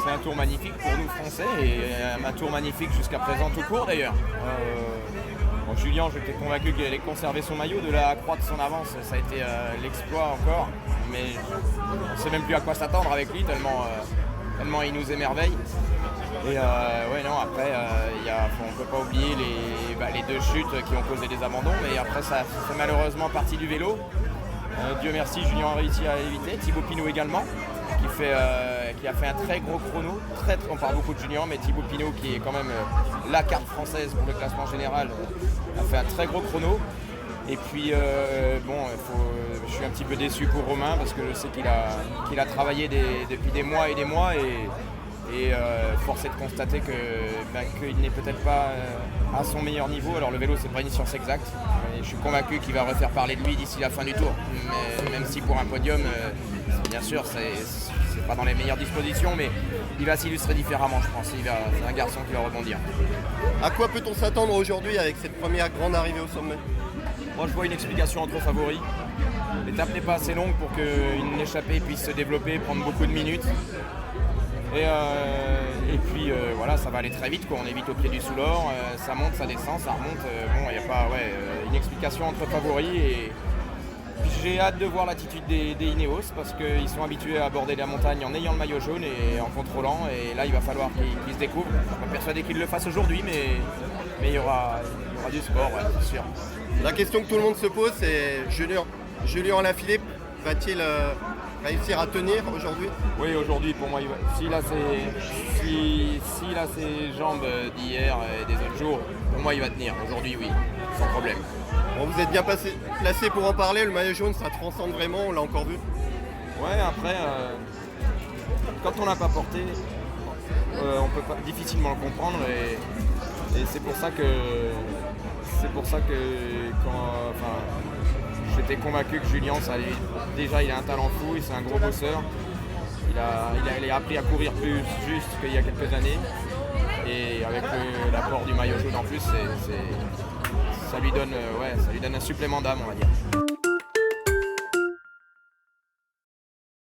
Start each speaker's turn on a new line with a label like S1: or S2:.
S1: fait un tour magnifique pour nous Français et un tour magnifique jusqu'à présent tout court d'ailleurs. Bon, Julien, j'étais convaincu qu'il allait conserver son maillot, de là accroître son avance, ça a été l'exploit encore, mais on ne sait même plus à quoi s'attendre avec lui tellement il nous émerveille. Et ouais, non, après, on ne peut pas oublier les deux chutes qui ont causé des abandons, mais après ça fait malheureusement partie du vélo. Dieu merci, Julien a réussi à éviter, Thibaut Pinot également, qui a fait un très gros chrono. On parle beaucoup de Julien, mais Thibaut Pinot, qui est quand même la carte française pour le classement général, a fait un très gros chrono. Et puis, je suis un petit peu déçu pour Romain, parce que je sais qu'il a travaillé depuis des mois et des mois, et force est de constater qu'il n'est peut-être pas à son meilleur niveau. Alors le vélo, c'est pas une science exacte, et je suis convaincu qu'il va refaire parler de lui d'ici la fin du tour. Mais, même si pour un podium, bien sûr, c'est pas dans les meilleures dispositions, mais il va s'illustrer différemment, je pense. C'est un garçon qui va rebondir.
S2: À quoi peut-on s'attendre aujourd'hui avec cette première grande arrivée au sommet?
S1: Moi, je vois une explication entre favoris. L'étape n'est pas assez longue pour qu'une échappée puisse se développer, prendre beaucoup de minutes. Et puis voilà, ça va aller très vite, quoi. On est vite au pied du Soulor, ça monte, ça descend, ça remonte. Il n'y a pas une explication entre favoris. Et puis j'ai hâte de voir l'attitude des Ineos, parce qu'ils sont habitués à aborder la montagne en ayant le maillot jaune et en contrôlant. Et là, il va falloir qu'ils se découvrent. Je suis pas persuadé qu'ils le fassent aujourd'hui, mais il y aura du sport, ouais, c'est sûr.
S2: La question que tout le monde se pose, c'est Julien Alaphilippe va-t-il réussir à tenir aujourd'hui?
S1: Oui, aujourd'hui, pour moi, s'il a ses jambes d'hier et des autres jours, pour moi, il va tenir. Aujourd'hui, oui, sans problème.
S2: Bon, vous êtes bien placé pour en parler. Le maillot jaune, ça transcende vraiment, on l'a encore vu.
S1: Ouais, après, quand on l'a pas porté, on peut difficilement le comprendre, et c'est pour ça que j'étais convaincu que Julien, déjà il a un talent fou, c'est un gros bosseur. Il a appris à courir plus juste qu'il y a quelques années. Et avec l'apport du maillot jaune en plus, ça lui donne un supplément d'âme, on va dire.